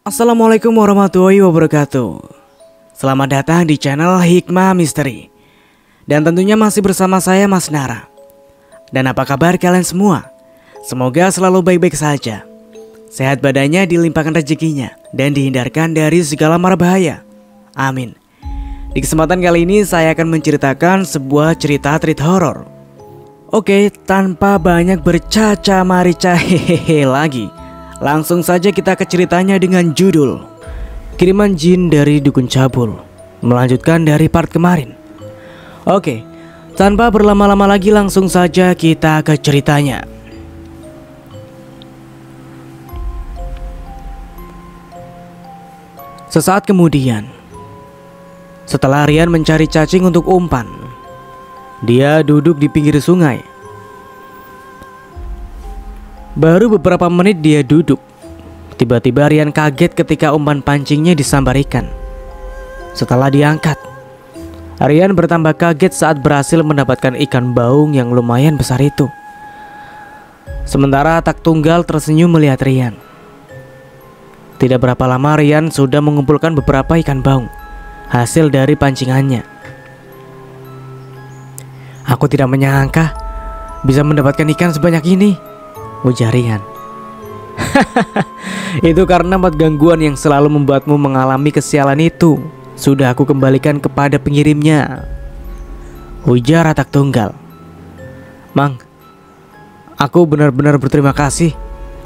Assalamualaikum warahmatullahi wabarakatuh. Selamat datang di channel Hikmah Misteri. Dan tentunya masih bersama saya Mas Nara. Dan apa kabar kalian semua? Semoga selalu baik-baik saja. Sehat badannya, dilimpahkan rezekinya, dan dihindarkan dari segala mara bahaya. Amin. Di kesempatan kali ini saya akan menceritakan sebuah cerita treat horor. Oke, tanpa banyak bercaca marica hehehe lagi, langsung saja kita ke ceritanya dengan judul Kiriman Jin dari Dukun Cabul. Melanjutkan dari part kemarin. Oke, tanpa berlama-lama lagi langsung saja kita ke ceritanya. Sesaat kemudian, setelah Rian mencari cacing untuk umpan, dia duduk di pinggir sungai. Baru beberapa menit dia duduk, tiba-tiba Rian kaget ketika umpan pancingnya disambar ikan. Setelah diangkat, Rian bertambah kaget saat berhasil mendapatkan ikan baung yang lumayan besar itu. Sementara Tak Tunggal tersenyum melihat Rian. Tidak berapa lama Rian sudah mengumpulkan beberapa ikan baung, hasil dari pancingannya. Aku tidak menyangka bisa mendapatkan ikan sebanyak ini, ujar Rian. Itu karena 4 gangguan yang selalu membuatmu mengalami kesialan itu sudah aku kembalikan kepada pengirimnya, ujar Tak Tunggal. Mang, aku benar-benar berterima kasih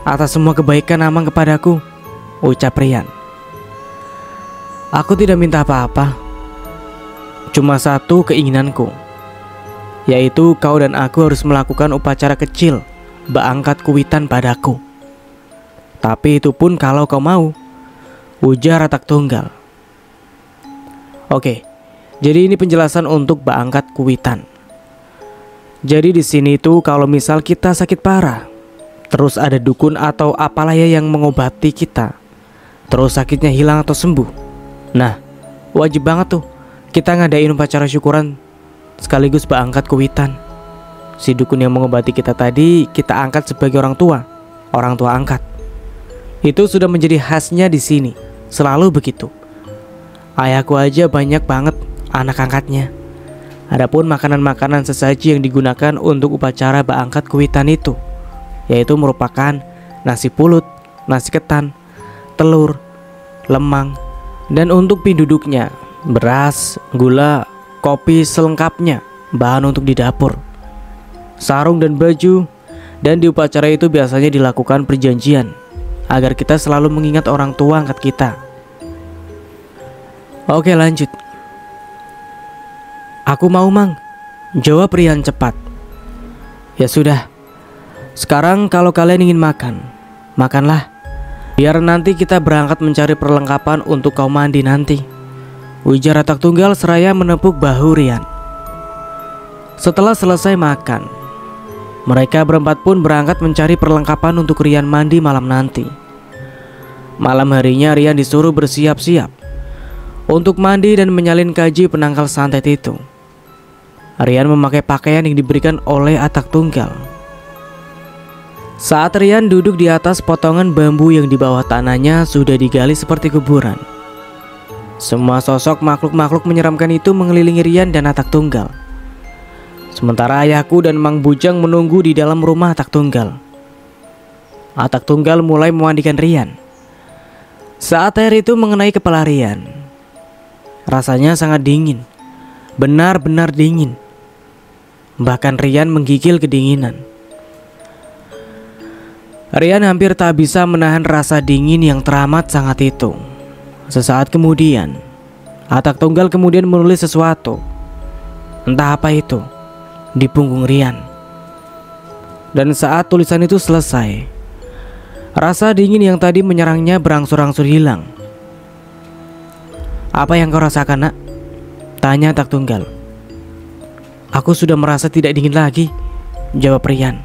atas semua kebaikan Amang kepadaku, ucap Rian. Aku tidak minta apa-apa, cuma satu keinginanku, yaitu kau dan aku harus melakukan upacara kecil bak angkat kuwitan padaku. Tapi itu pun kalau kau mau, ujar Tak Tunggal. Oke, jadi ini penjelasan untuk bak angkat kuwitan. Jadi di sini tuh kalau misal kita sakit parah, terus ada dukun atau apalah ya yang mengobati kita, terus sakitnya hilang atau sembuh. Nah, wajib banget tuh kita ngadain upacara syukuran sekaligus bak angkat kuwitan. Si dukun yang mengobati kita tadi kita angkat sebagai orang tua angkat. Itu sudah menjadi khasnya di sini, selalu begitu. Ayahku aja banyak banget anak angkatnya. Adapun makanan-makanan sesaji yang digunakan untuk upacara bak angkat kuwitan itu, yaitu merupakan nasi pulut, nasi ketan, telur, lemang, dan untuk pinduduknya beras, gula, kopi selengkapnya, bahan untuk di dapur, sarung dan baju. Dan di upacara itu biasanya dilakukan perjanjian agar kita selalu mengingat orang tua angkat kita. Oke, lanjut. Aku mau, Mang, jawab Rian cepat. Ya sudah, sekarang kalau kalian ingin makan, makanlah. Biar nanti kita berangkat mencari perlengkapan untuk kau mandi nanti, ujar Tak Tunggal seraya menepuk bahu Rian. Setelah selesai makan, mereka berempat pun berangkat mencari perlengkapan untuk Rian mandi malam nanti. Malam harinya Rian disuruh bersiap-siap untuk mandi dan menyalin kaji penangkal santet itu. Rian memakai pakaian yang diberikan oleh Tak Tunggal. Saat Rian duduk di atas potongan bambu yang di bawah tanahnya sudah digali seperti kuburan, semua sosok makhluk-makhluk menyeramkan itu mengelilingi Rian dan Tak Tunggal. Sementara ayahku dan Mang Bujang menunggu di dalam rumah Tak Tunggal. Tak Tunggal mulai memandikan Rian. Saat air itu mengenai kepala Rian, rasanya sangat dingin, benar-benar dingin. Bahkan Rian menggigil kedinginan. Rian hampir tak bisa menahan rasa dingin yang teramat sangat itu. Sesaat kemudian, Tak Tunggal kemudian menulis sesuatu, entah apa itu, di punggung Rian. Dan saat tulisan itu selesai, rasa dingin yang tadi menyerangnya berangsur-angsur hilang. Apa yang kau rasakan, Nak? Tanya Tak Tunggal. Aku sudah merasa tidak dingin lagi, jawab Rian.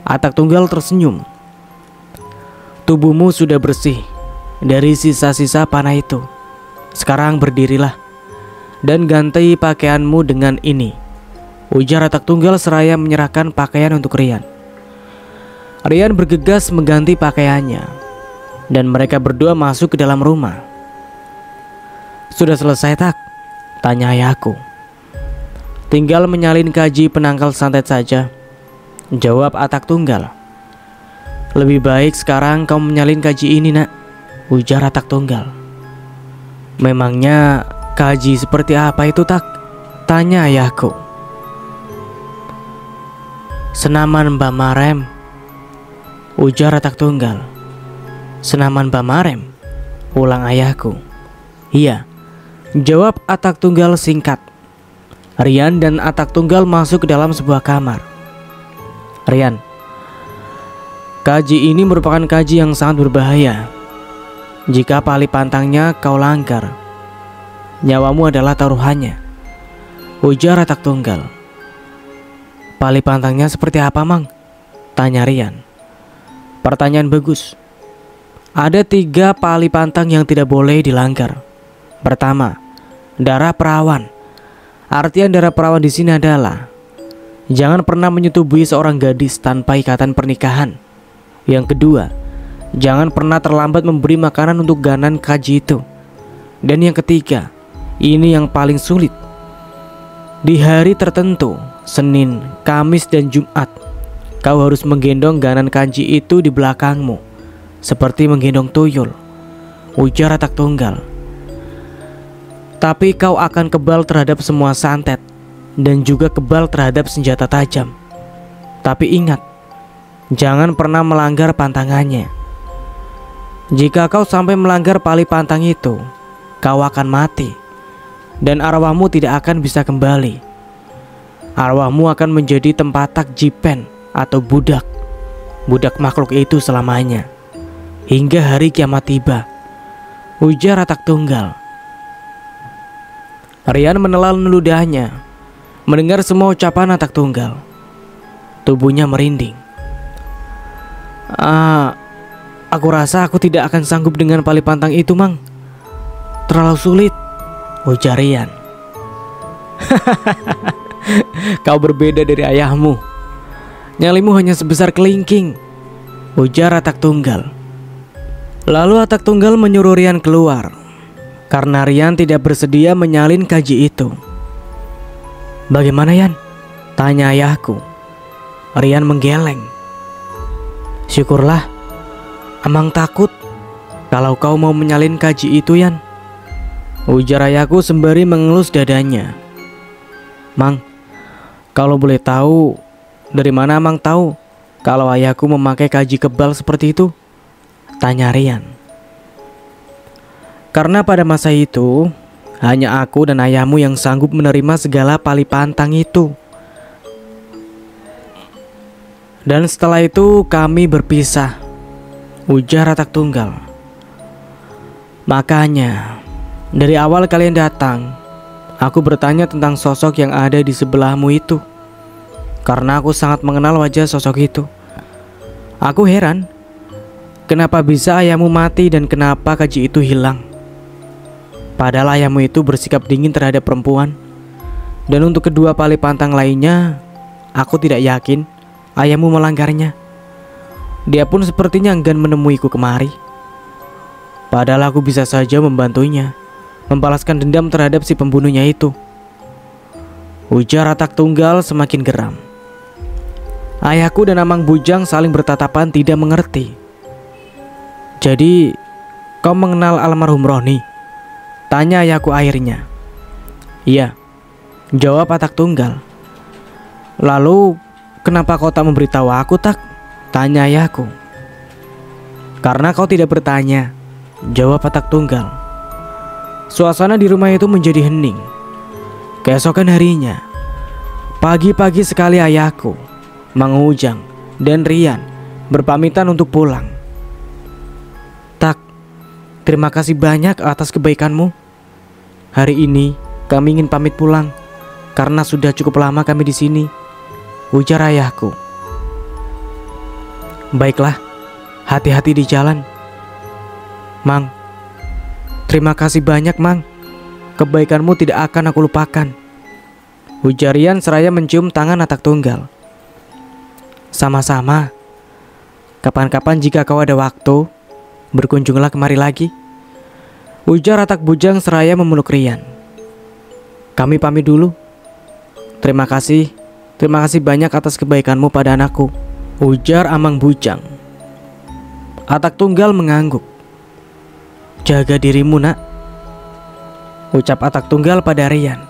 Tak Tunggal tersenyum. Tubuhmu sudah bersih dari sisa-sisa panah itu. Sekarang berdirilah dan ganti pakaianmu dengan ini, ujar Tak Tunggal seraya menyerahkan pakaian untuk Rian. Rian bergegas mengganti pakaiannya. dan mereka berdua masuk ke dalam rumah. "Sudah selesai, Tak?" tanya ayahku. "Tinggal menyalin kaji penangkal santet saja," jawab Atak Tunggal. "Lebih baik sekarang kau menyalin kaji ini, Nak," ujar Atak Tunggal. "Memangnya kaji seperti apa itu, Tak?" tanya ayahku. "Senaman Mbah Marem," ujar Atak Tunggal. "Senaman Mbah Marem?" ulang ayahku. "Iya," jawab Atak Tunggal singkat. Rian dan Atak Tunggal masuk ke dalam sebuah kamar. "Rian, kaji ini merupakan kaji yang sangat berbahaya. Jika pali pantangnya kau langgar, nyawamu adalah taruhannya," ujar Atak Tunggal. "Pali pantangnya seperti apa, Mang?" tanya Rian. "Pertanyaan bagus. Ada 3 pali pantang yang tidak boleh dilanggar. Pertama, darah perawan. Artian darah perawan di sini adalah jangan pernah menyetubuhi seorang gadis tanpa ikatan pernikahan. Yang kedua, jangan pernah terlambat memberi makanan untuk ganan kaji itu. Dan yang ketiga, ini yang paling sulit. Di hari tertentu, Senin, Kamis, dan Jumat, kau harus menggendong ganan kaji itu di belakangmu, seperti menggendong tuyul," ujar Atak Tunggal. "Tapi kau akan kebal terhadap semua santet dan juga kebal terhadap senjata tajam. Tapi ingat, jangan pernah melanggar pantangannya. Jika kau sampai melanggar pali pantang itu, kau akan mati dan arwahmu tidak akan bisa kembali. Arwahmu akan menjadi tempatak jipen atau budak makhluk itu selamanya hingga hari kiamat tiba," ujar Atak Tunggal. Rian menelan ludahnya mendengar semua ucapan Atak Tunggal. Tubuhnya merinding. Aku rasa aku tidak akan sanggup dengan pali pantang itu, Mang. Terlalu sulit," ujar Rian. "Kau berbeda dari ayahmu. Nyalimu hanya sebesar kelingking," ujar Atak Tunggal. Lalu Atak Tunggal menyuruh Rian keluar karena Rian tidak bersedia menyalin kaji itu. "Bagaimana, Yan?" tanya ayahku. Rian menggeleng. "Syukurlah, Amang takut kalau kau mau menyalin kaji itu, Yan," ujar ayahku sembari mengelus dadanya. "Mang, kalau boleh tahu, dari mana Amang tahu kalau ayahku memakai kaji kebal seperti itu?" tanya Rian. "Karena pada masa itu hanya aku dan ayahmu yang sanggup menerima segala pali pantang itu. Dan setelah itu kami berpisah," ujar Atak Tunggal. "Makanya dari awal kalian datang, aku bertanya tentang sosok yang ada di sebelahmu itu, karena aku sangat mengenal wajah sosok itu. Aku heran, kenapa bisa ayahmu mati dan kenapa kaji itu hilang. Padahal ayahmu itu bersikap dingin terhadap perempuan. Dan untuk kedua pali pantang lainnya, aku tidak yakin ayahmu melanggarnya. Dia pun sepertinya enggan menemuiku kemari. Padahal aku bisa saja membantunya membalaskan dendam terhadap si pembunuhnya itu," ujar Atak Tunggal semakin geram. Ayahku dan Amang Bujang saling bertatapan tidak mengerti. "Jadi kau mengenal almarhum Roni?" tanya ayahku akhirnya. "Iya," jawab Atak Tunggal. "Lalu kenapa kau tak memberitahu aku, Tak?" tanya ayahku. "Karena kau tidak bertanya," jawab Atak Tunggal. Suasana di rumah itu menjadi hening. Keesokan harinya, pagi-pagi sekali ayahku, Mang Ujang, dan Rian berpamitan untuk pulang. "Tak, terima kasih banyak atas kebaikanmu. Hari ini kami ingin pamit pulang karena sudah cukup lama kami di sini," ujar ayahku. "Baiklah, hati-hati di jalan." "Mang, terima kasih banyak, Mang. Kebaikanmu tidak akan aku lupakan," ujar Rian seraya mencium tangan Atak Tunggal. "Sama-sama. Kapan-kapan jika kau ada waktu, berkunjunglah kemari lagi, ujar Atak Bujang seraya memeluk Rian. Kami pamit dulu. Terima kasih banyak atas kebaikanmu pada anakku, ujar Amang Bujang. Atak Tunggal mengangguk. Jaga dirimu, nak, ucap Atak Tunggal pada Rian.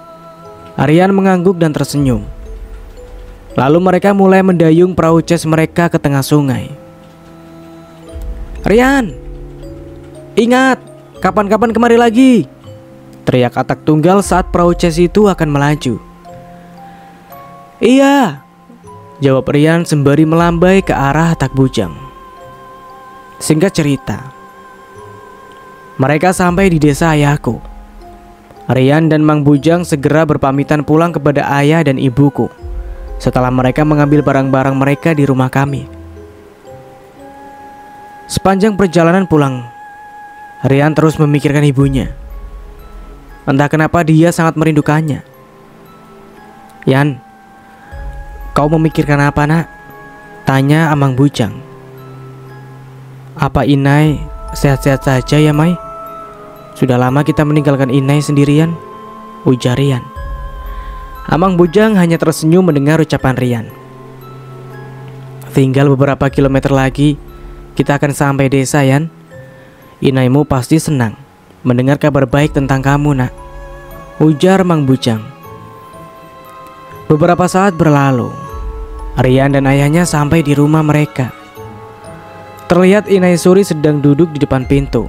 Rian mengangguk dan tersenyum. Lalu mereka mulai mendayung perahu ces mereka ke tengah sungai. Rian, ingat, kapan-kapan kemari lagi, teriak Atak Tunggal saat perahu ces itu akan melaju. Iya, jawab Rian sembari melambai ke arah Atak Bujang. Singkat cerita, mereka sampai di desa ayahku. Rian dan Mang Bujang segera berpamitan pulang kepada ayah dan ibuku setelah mereka mengambil barang-barang mereka di rumah kami. Sepanjang perjalanan pulang, Rian terus memikirkan ibunya. Entah kenapa dia sangat merindukannya. Yan, kau memikirkan apa, nak? Tanya Amang Bujang. Apa Inai sehat-sehat saja ya, Mai? Sudah lama kita meninggalkan Inai sendirian, ujar Rian. Amang Bujang hanya tersenyum mendengar ucapan Rian. Tinggal beberapa kilometer lagi kita akan sampai desa, Yan. Inaimu pasti senang mendengar kabar baik tentang kamu, nak, ujar Mang Bujang. Beberapa saat berlalu, Rian dan ayahnya sampai di rumah mereka. Terlihat Inai Suri sedang duduk di depan pintu.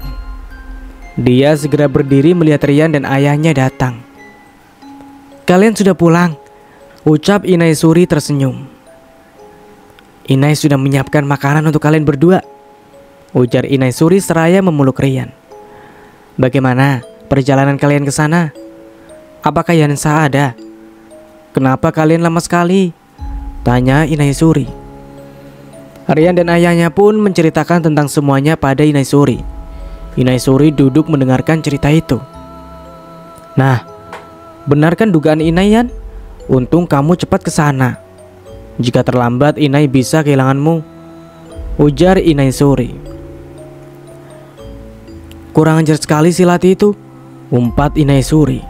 Dia segera berdiri melihat Rian dan ayahnya datang. Kalian sudah pulang, ucap Inai Suri tersenyum. Inai sudah menyiapkan makanan untuk kalian berdua, ujar Inai Suri seraya memeluk Rian. Bagaimana perjalanan kalian ke sana? Apakah Yansa ada? Kenapa kalian lama sekali? Tanya Inai Suri. Rian dan ayahnya pun menceritakan tentang semuanya pada Inai Suri. Inai Suri duduk mendengarkan cerita itu. Nah, benar kan dugaan Inai, Yan? Untung kamu cepat ke sana. Jika terlambat, Inai bisa kehilanganmu, ujar Inai Suri. Kurang ajar sekali si Lati itu, umpat Inai Suri.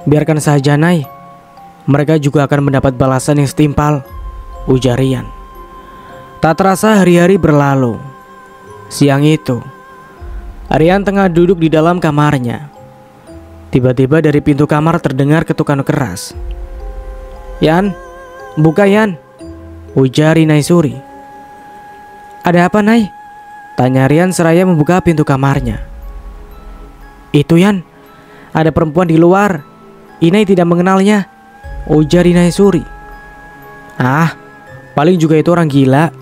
Biarkan saja, Nai. Mereka juga akan mendapat balasan yang setimpal, ujar Rian. Tak terasa hari-hari berlalu. Siang itu, Rian tengah duduk di dalam kamarnya. Tiba-tiba dari pintu kamar terdengar ketukan keras. Yan, buka Yan, ujar Inai Suri. Ada apa, Nai? Tanya Rian seraya membuka pintu kamarnya. Itu Yan, ada perempuan di luar. Inai tidak mengenalnya, ujar Inai Suri. Ah, paling juga itu orang gila,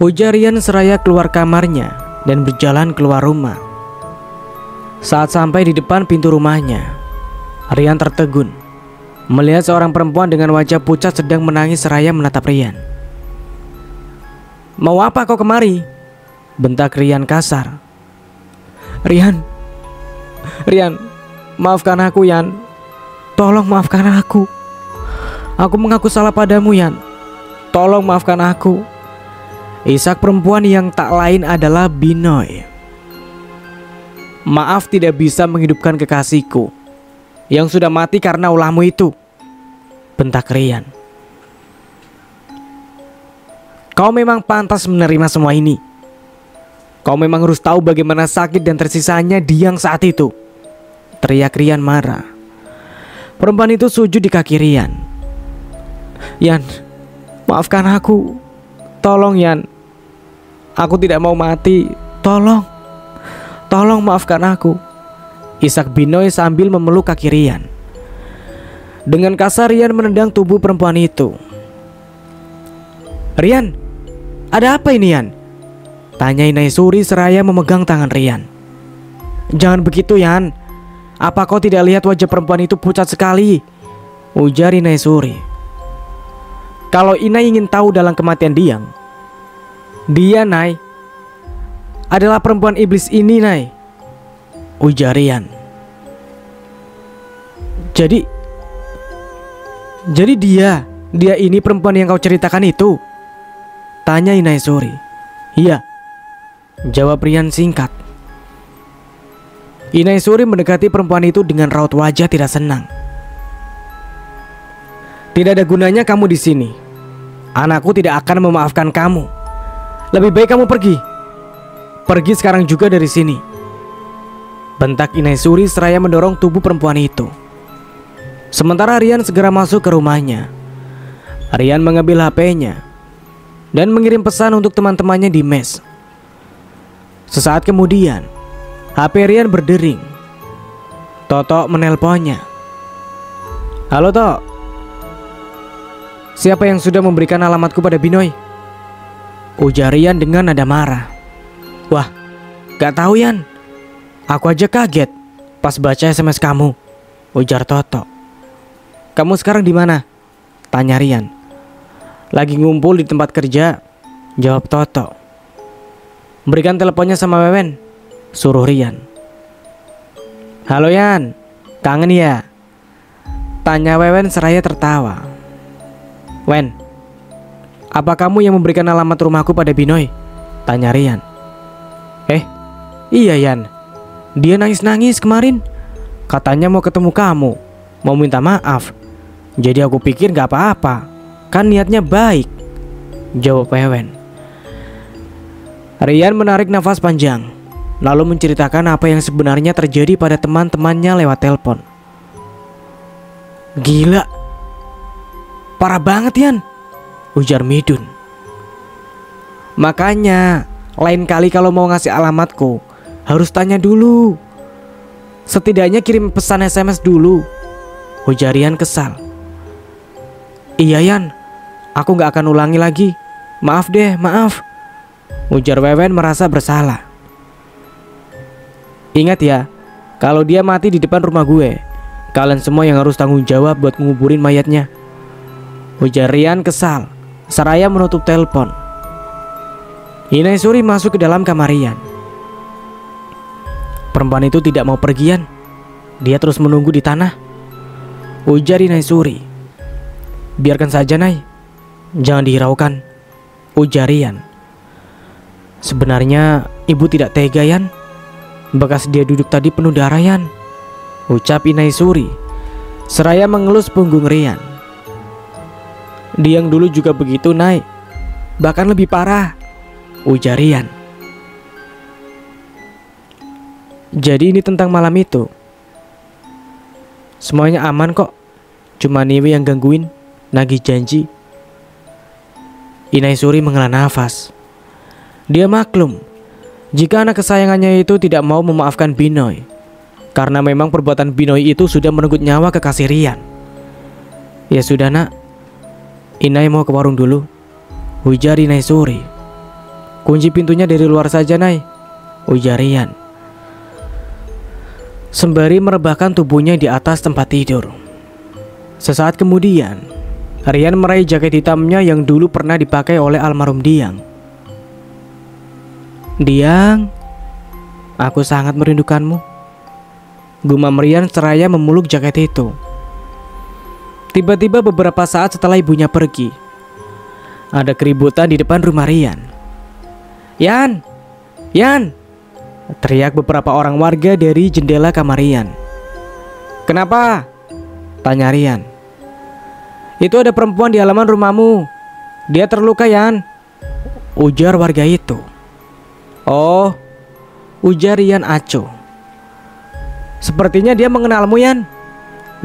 ujar Rian seraya keluar kamarnya dan berjalan keluar rumah. Saat sampai di depan pintu rumahnya, Rian tertegun melihat seorang perempuan dengan wajah pucat sedang menangis seraya menatap Rian. Mau apa kau kemari? Bentak Rian kasar. Rian, maafkan aku, Yan. Tolong maafkan aku. Aku mengaku salah padamu, Yan. Tolong maafkan aku. Isak perempuan yang tak lain adalah Binoy. Maaf tidak bisa menghidupkan kekasihku yang sudah mati karena ulahmu itu, bentak Rian. Kau memang pantas menerima semua ini. Kau memang harus tahu bagaimana sakit dan tersisanya Diang saat itu, teriak Rian marah. Perempuan itu sujud di kaki Rian. Yan, maafkan aku. Tolong Yan, aku tidak mau mati. Tolong maafkan aku, isak Binoy sambil memeluk kaki Rian. Dengan kasar Rian menendang tubuh perempuan itu. Rian, ada apa ini, Yan? Tanya Inai Suri seraya memegang tangan Rian. Jangan begitu, Yan. Apa kau tidak lihat wajah perempuan itu pucat sekali? Ujar Inai Suri. Kalau Inai ingin tahu dalam kematian Diang, dia, Nai, adalah perempuan iblis ini, Nai, ujar Rian. Jadi dia ini perempuan yang kau ceritakan itu? Tanya Inai Suri. Iya, jawab Rian singkat. Inaisuri mendekati perempuan itu dengan raut wajah tidak senang. Tidak ada gunanya kamu di sini. Anakku tidak akan memaafkan kamu. Lebih baik kamu pergi. Pergi sekarang juga dari sini, bentak Inaisuri seraya mendorong tubuh perempuan itu. Sementara Rian segera masuk ke rumahnya. Rian mengambil HP-nya dan mengirim pesan untuk teman-temannya di mes. Sesaat kemudian, HP Rian berdering. Toto menelponnya. Halo Tok, siapa yang sudah memberikan alamatku pada Binoy? Ujar Rian dengan nada marah. Wah, gak tahu Yan. Aku aja kaget pas baca SMS kamu, ujar Toto. Kamu sekarang di mana? Tanya Rian. Lagi ngumpul di tempat kerja, jawab Toto. Berikan teleponnya sama Wewen, suruh Rian. Halo Yan, kangen ya? Tanya Wewen seraya tertawa. Wen, apa kamu yang memberikan alamat rumahku pada Binoy? Tanya Rian. Iya Yan, dia nangis-nangis kemarin. Katanya mau ketemu kamu, mau minta maaf. Jadi aku pikir gak apa-apa, kan niatnya baik, jawab Wewen. Rian menarik nafas panjang, lalu menceritakan apa yang sebenarnya terjadi pada teman-temannya lewat telepon. Gila, parah banget Yan, ujar Midun. Makanya lain kali kalau mau ngasih alamatku harus tanya dulu. Setidaknya kirim pesan SMS dulu, ujar Rian kesal. Iya Yan, aku gak akan ulangi lagi. Maaf deh, maaf, ujar Wewen merasa bersalah. Ingat ya, kalau dia mati di depan rumah gue, kalian semua yang harus tanggung jawab buat nguburin mayatnya, ujar Rian kesal seraya menutup telepon. Inaisuri masuk ke dalam kamar Rian. Perempuan itu tidak mau pergian. Dia terus menunggu di tanah, ujar Inaisuri. Biarkan saja Nay, jangan dihiraukan, ujar Rian. Sebenarnya ibu tidak tega Yan. Bekas dia duduk tadi penuh darah Yan, ucap Inaisuri seraya mengelus punggung Rian. Dia yang dulu juga begitu Nay, bahkan lebih parah, ujar Rian. Jadi ini tentang malam itu. Semuanya aman kok, cuma Niwi yang gangguin, nagih janji. Inaisuri menghela nafas. Dia maklum jika anak kesayangannya itu tidak mau memaafkan Binoy, karena memang perbuatan Binoy itu sudah merenggut nyawa kekasih Rian. Ya sudah nak, Inai mau ke warung dulu, ujar Inaisuri. Kunci pintunya dari luar saja Nay, ujar Rian, sembari merebahkan tubuhnya di atas tempat tidur. Sesaat kemudian, Rian meraih jaket hitamnya yang dulu pernah dipakai oleh almarhum Diang. Diang, aku sangat merindukanmu, gumam Rian seraya memeluk jaket itu. Tiba-tiba beberapa saat setelah ibunya pergi, ada keributan di depan rumah Rian. Yan, Yan, teriak beberapa orang warga dari jendela kamar Rian. Kenapa? Tanya Rian. Itu ada perempuan di halaman rumahmu. Dia terluka Yan, ujar warga itu. Oh, ujar Rian acuh. Sepertinya dia mengenalmu Yan.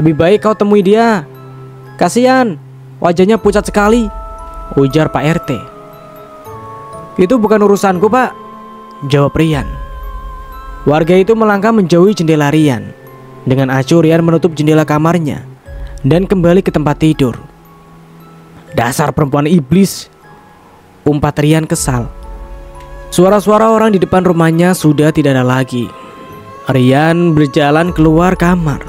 Lebih baik kau temui dia. Kasihan, wajahnya pucat sekali, ujar Pak RT. Itu bukan urusanku Pak, jawab Rian. Warga itu melangkah menjauhi jendela Rian. Dengan acuh Rian menutup jendela kamarnya dan kembali ke tempat tidur. Dasar perempuan iblis, umpat Rian kesal. Suara-suara orang di depan rumahnya sudah tidak ada lagi. Rian berjalan keluar kamar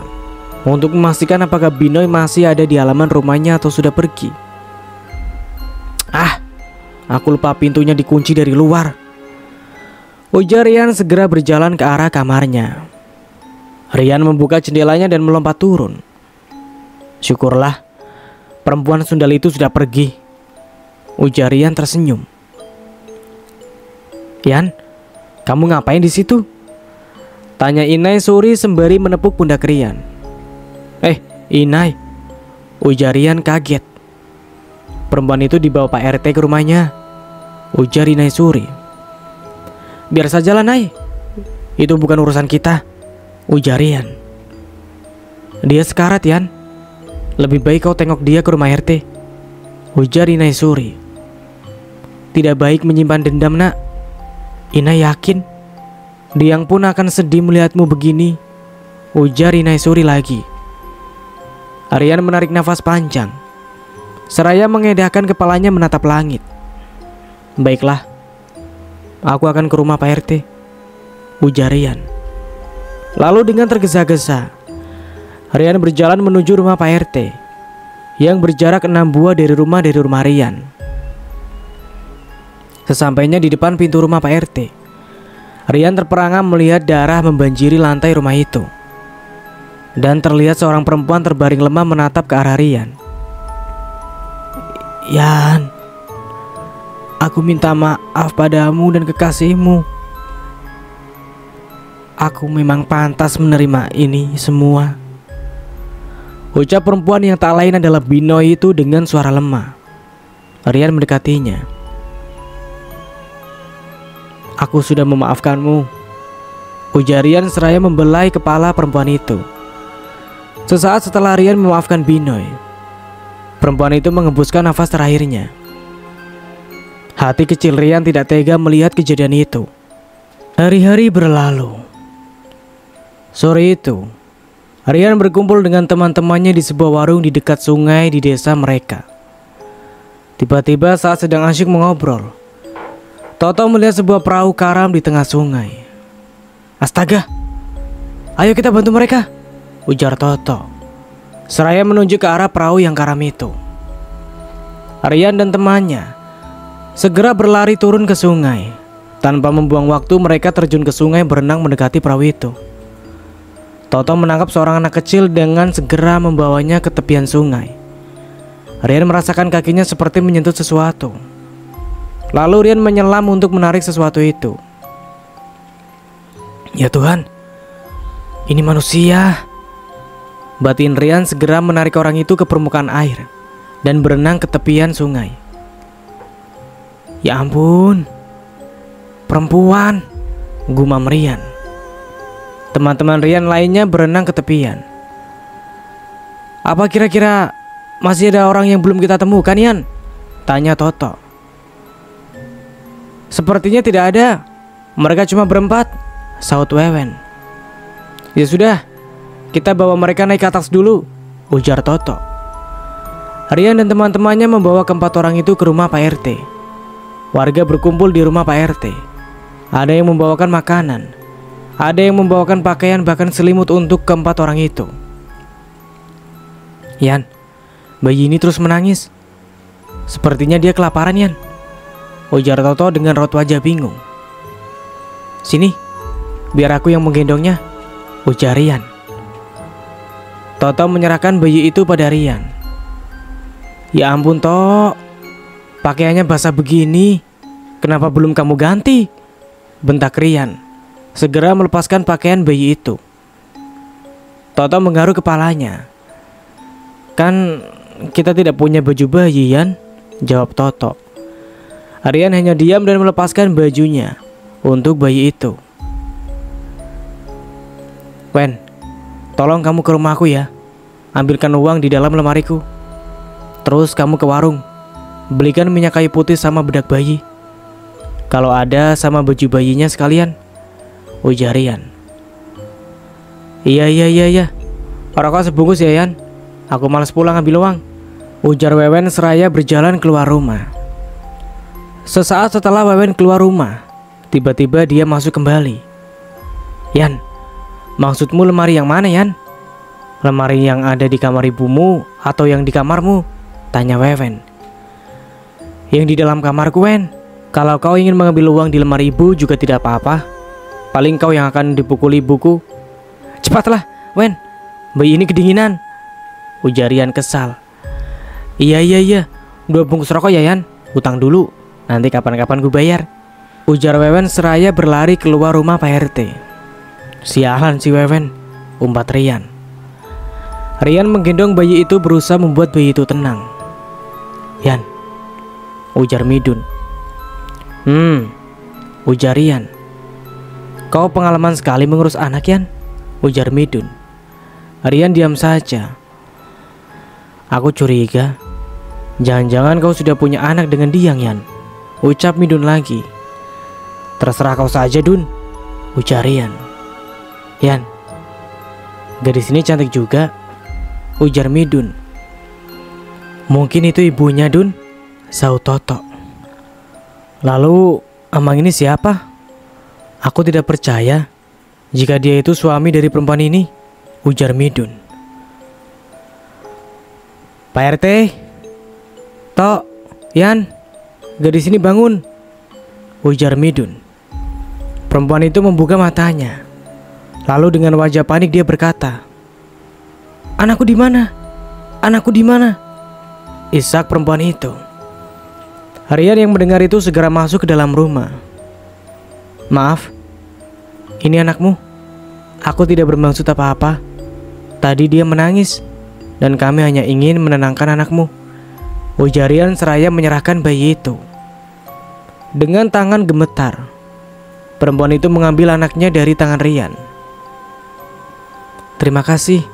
untuk memastikan apakah Binoy masih ada di halaman rumahnya atau sudah pergi. Aku lupa pintunya dikunci dari luar, ujar Rian segera berjalan ke arah kamarnya. Rian membuka jendelanya dan melompat turun. Syukurlah perempuan sundal itu sudah pergi, ujar Rian tersenyum. Yan, Kamu ngapain di situ? Tanya Inai Suri sembari menepuk pundak Rian. Inai, ujar Rian kaget. Perempuan itu dibawa Pak RT ke rumahnya, ujar Inai Suri. Biar sajalah Nai, itu bukan urusan kita, ujar Rian. Dia sekarat Yan, lebih baik kau tengok dia ke rumah RT, ujar Inai Suri. Tidak baik menyimpan dendam nak. Inai yakin Diang pun akan sedih melihatmu begini, ujar Inai Suri lagi. Rian menarik nafas panjang, seraya mengedahkan kepalanya menatap langit. Baiklah, aku akan ke rumah Pak RT, ujar Rian. Lalu dengan tergesa-gesa, Rian berjalan menuju rumah Pak RT yang berjarak 6 buah dari rumah Rian. Sesampainya di depan pintu rumah Pak RT, Rian terperangah melihat darah membanjiri lantai rumah itu. Dan terlihat seorang perempuan terbaring lemah menatap ke arah Rian. Yan, aku minta maaf padamu dan kekasihmu. Aku memang pantas menerima ini semua, ucap perempuan yang tak lain adalah Binoy itu dengan suara lemah. Rian mendekatinya. Aku sudah memaafkanmu, ujar Rian seraya membelai kepala perempuan itu. Sesaat setelah Rian memaafkan Binoy, perempuan itu mengembuskan nafas terakhirnya. Hati kecil Rian tidak tega melihat kejadian itu. Hari-hari berlalu. Sore itu, Rian berkumpul dengan teman-temannya di sebuah warung di dekat sungai di desa mereka. Tiba-tiba saat sedang asyik mengobrol, Toto melihat sebuah perahu karam di tengah sungai. Astaga, ayo kita bantu mereka, ujar Toto, seraya menunjuk ke arah perahu yang karam itu. Rian dan temannya segera berlari turun ke sungai. Tanpa membuang waktu, mereka terjun ke sungai berenang mendekati perahu itu. Toto menangkap seorang anak kecil dengan segera membawanya ke tepian sungai. Rian merasakan kakinya seperti menyentuh sesuatu. Lalu Rian menyelam untuk menarik sesuatu itu. Ya Tuhan, ini manusia, batin Rian segera menarik orang itu ke permukaan air dan berenang ke tepian sungai. Ya ampun, perempuan, gumam Rian. Teman-teman Rian lainnya berenang ke tepian. Apa kira-kira masih ada orang yang belum kita temukan, Yan? Tanya Toto. Sepertinya tidak ada, mereka cuma berempat, saut Wewen. Ya sudah, kita bawa mereka naik ke atas dulu, ujar Toto. Rian dan teman-temannya membawa keempat orang itu ke rumah Pak RT. Warga berkumpul di rumah Pak RT. Ada yang membawakan makanan, ada yang membawakan pakaian, bahkan selimut untuk keempat orang itu. Yan, bayi ini terus menangis. Sepertinya dia kelaparan, Yan, ujar Toto dengan raut wajah bingung. Sini, biar aku yang menggendongnya, ujar Rian. Toto menyerahkan bayi itu pada Rian. Ya ampun Tok, pakaiannya basah begini, kenapa belum kamu ganti? Bentak Rian, segera melepaskan pakaian bayi itu. Toto menggaruk kepalanya. Kan kita tidak punya baju bayi, Yan, jawab Toto. Rian hanya diam dan melepaskan bajunya untuk bayi itu. Wen, tolong kamu ke rumahku ya, ambilkan uang di dalam lemariku. Terus kamu ke warung, belikan minyak kayu putih sama bedak bayi. Kalau ada sama baju bayinya sekalian, ujar Rian. Iya. Rokok sebungkus ya, Yan. Aku malas pulang ambil uang, ujar Wewen seraya berjalan keluar rumah. Sesaat setelah Wewen keluar rumah, tiba-tiba dia masuk kembali. Yan, maksudmu lemari yang mana, Yan? Lemari yang ada di kamar ibumu atau yang di kamarmu? Tanya Wewen. Yang di dalam kamarku, Wen. Kalau kau ingin mengambil uang di lemari ibu juga tidak apa-apa. Paling kau yang akan dipukuli ibuku. Cepatlah, Wen, bayi ini kedinginan, ujar Rian kesal. Iya, 2 bungkus rokok ya, Yan. Utang dulu, nanti kapan-kapan gue bayar, ujar Wewen seraya berlari keluar rumah Pak RT. Sialan si Wewen, umpat Rian. Rian menggendong bayi itu berusaha membuat bayi itu tenang. Yan, ujar Midun. Ujar Rian. Kau pengalaman sekali mengurus anak, Yan, ujar Midun. Rian diam saja. Aku curiga, jangan-jangan kau sudah punya anak dengan Diang, Yan, ucap Midun lagi. Terserah kau saja, Dun, ujar Rian. Yan, gadis ini cantik juga, ujar Midun. Mungkin itu ibunya, Dun, sahut Toto. Lalu emang ini siapa? Aku tidak percaya jika dia itu suami dari perempuan ini, ujar Midun. Pak RT, Tok, Yan, gadis ini bangun, ujar Midun. Perempuan itu membuka matanya. Lalu dengan wajah panik dia berkata, Anakku di mana? Anakku di mana? Isak perempuan itu. Rian yang mendengar itu segera masuk ke dalam rumah. Maaf, ini anakmu. Aku tidak bermaksud apa-apa. Tadi dia menangis dan kami hanya ingin menenangkan anakmu, ujar Rian seraya menyerahkan bayi itu. Dengan tangan gemetar, perempuan itu mengambil anaknya dari tangan Rian. Terima kasih,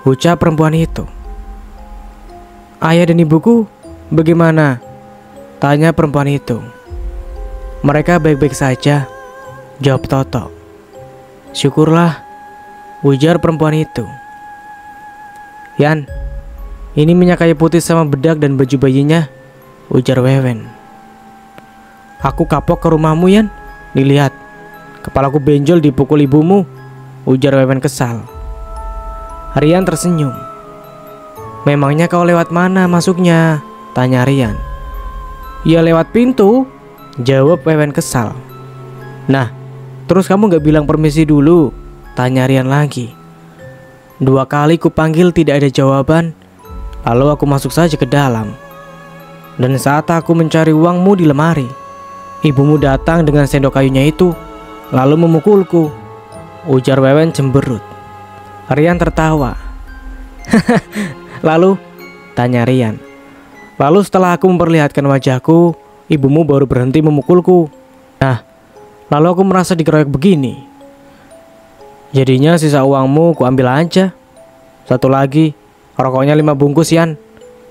ucap perempuan itu. Ayah dan ibuku bagaimana? Tanya perempuan itu. Mereka baik-baik saja, jawab Toto. Syukurlah, ujar perempuan itu. Yan, ini minyak kayu putih sama bedak dan baju bayinya, ujar Wewen. Aku kapok ke rumahmu, Yan. Dilihat, kepalaku benjol dipukul ibumu, ujar Wewen kesal. Rian tersenyum. Memangnya kau lewat mana masuknya? Tanya Rian. Ya lewat pintu, jawab Wewen kesal. Nah, terus kamu gak bilang permisi dulu? Tanya Rian lagi. 2 kali kupanggil tidak ada jawaban. Lalu aku masuk saja ke dalam. Dan saat aku mencari uangmu di lemari, ibumu datang dengan sendok kayunya itu, lalu memukulku, ujar Wewen cemberut. Rian tertawa. Lalu? Tanya Rian. Lalu setelah aku memperlihatkan wajahku, ibumu baru berhenti memukulku. Nah, lalu aku merasa dikeroyok begini. Jadinya sisa uangmu ku ambil aja. Satu lagi, rokoknya 5 bungkus, Yan,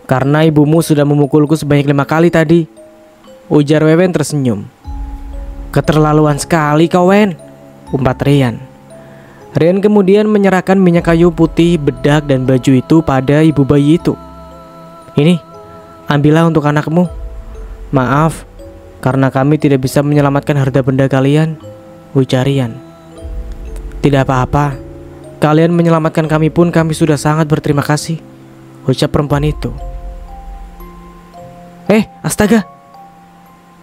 karena ibumu sudah memukulku sebanyak 5 kali tadi, ujar Wewen tersenyum. Keterlaluan sekali kau, Wen, umpat Rian. Rian kemudian menyerahkan minyak kayu putih, bedak, dan baju itu pada ibu bayi itu. Ini, ambillah untuk anakmu. Maaf, karena kami tidak bisa menyelamatkan harta benda kalian, ujar Rian. Tidak apa-apa, kalian menyelamatkan kami pun kami sudah sangat berterima kasih, ucap perempuan itu. Astaga,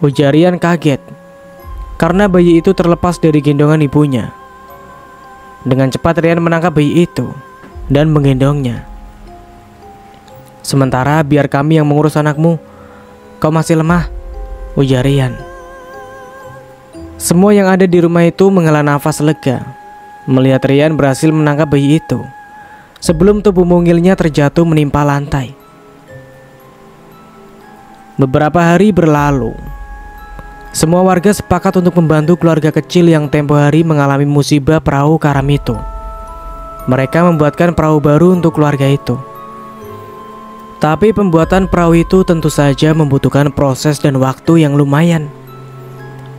ujar Rian kaget, karena bayi itu terlepas dari gendongan ibunya. Dengan cepat Rian menangkap bayi itu dan menggendongnya. Sementara biar kami yang mengurus anakmu, kau masih lemah, ujar Rian. Semua yang ada di rumah itu menghela nafas lega melihat Rian berhasil menangkap bayi itu sebelum tubuh mungilnya terjatuh menimpa lantai. Beberapa hari berlalu. Semua warga sepakat untuk membantu keluarga kecil yang tempo hari mengalami musibah perahu karam itu. Mereka membuatkan perahu baru untuk keluarga itu. Tapi pembuatan perahu itu tentu saja membutuhkan proses dan waktu yang lumayan.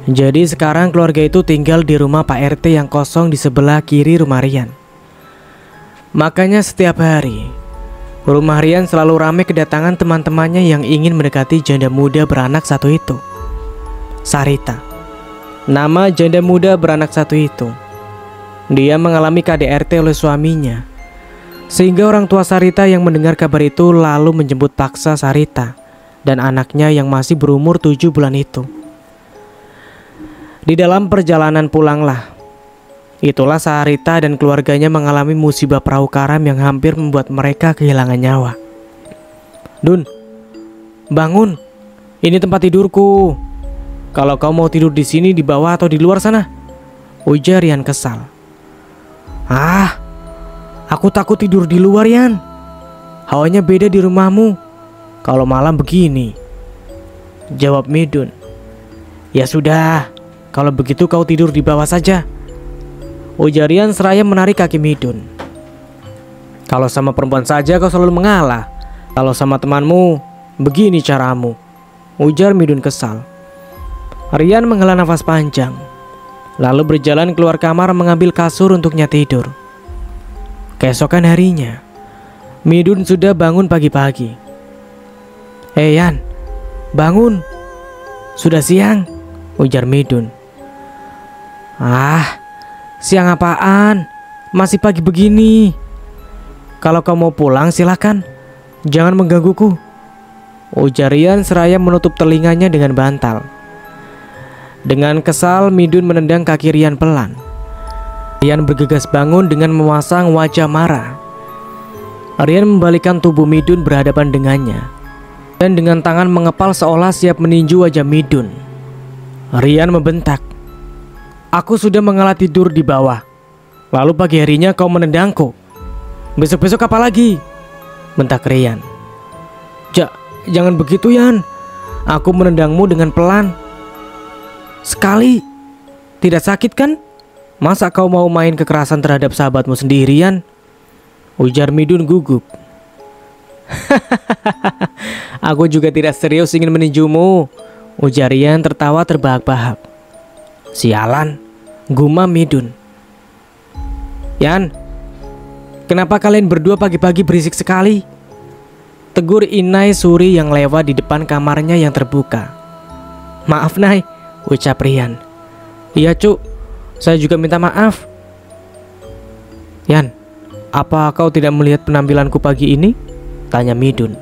Jadi sekarang keluarga itu tinggal di rumah Pak RT yang kosong di sebelah kiri rumah Rian. Makanya setiap hari, rumah Rian selalu ramai kedatangan teman-temannya yang ingin mendekati janda muda beranak satu itu. Sarita, nama janda muda beranak satu itu. Dia mengalami KDRT oleh suaminya, sehingga orang tua Sarita yang mendengar kabar itu lalu menjemput paksa Sarita dan anaknya yang masih berumur 7 bulan itu. Di dalam perjalanan pulanglah, itulah Sarita dan keluarganya mengalami musibah perahu karam yang hampir membuat mereka kehilangan nyawa. Dun, bangun, ini tempat tidurku, kalau kau mau tidur di sini, di bawah atau di luar sana, ujar Rian kesal. Ah, aku takut tidur di luar, Yan. Hawanya beda di rumahmu kalau malam begini, jawab Midun. Ya sudah, kalau begitu kau tidur di bawah saja, ujar Rian seraya menarik kaki Midun. Kalau sama perempuan saja kau selalu mengalah, kalau sama temanmu begini caramu, ujar Midun kesal. Rian menghela nafas panjang, lalu berjalan keluar kamar mengambil kasur untuknya tidur. Keesokan harinya, Midun sudah bangun pagi-pagi. "Hei Yan, bangun, sudah siang," ujar Midun. "Ah, siang apaan? Masih pagi begini. Kalau kau mau pulang silakan, jangan menggangguku," ujar Rian seraya menutup telinganya dengan bantal. Dengan kesal, Midun menendang kaki Rian pelan. Rian bergegas bangun dengan memasang wajah marah. Rian membalikkan tubuh Midun berhadapan dengannya, dan dengan tangan mengepal seolah siap meninju wajah Midun. Rian membentak, "Aku sudah mengalah tidur di bawah, lalu pagi harinya kau menendangku. Besok-besok apa lagi?" bentak Rian. Jangan begitu, Yan. Aku menendangmu dengan pelan. Sekali. Tidak sakit kan? Masa kau mau main kekerasan terhadap sahabatmu sendirian? Ujar Midun gugup. Aku juga tidak serius ingin meninjumu, ujar Rian tertawa terbahak-bahak. Sialan, gumam Midun. Yan, kenapa kalian berdua pagi-pagi berisik sekali? Tegur Inai Suri yang lewat di depan kamarnya yang terbuka. Maaf Nai, ucap Rian. Iya Cuk, saya juga minta maaf. Yan, apa kau tidak melihat penampilanku pagi ini? Tanya Midun.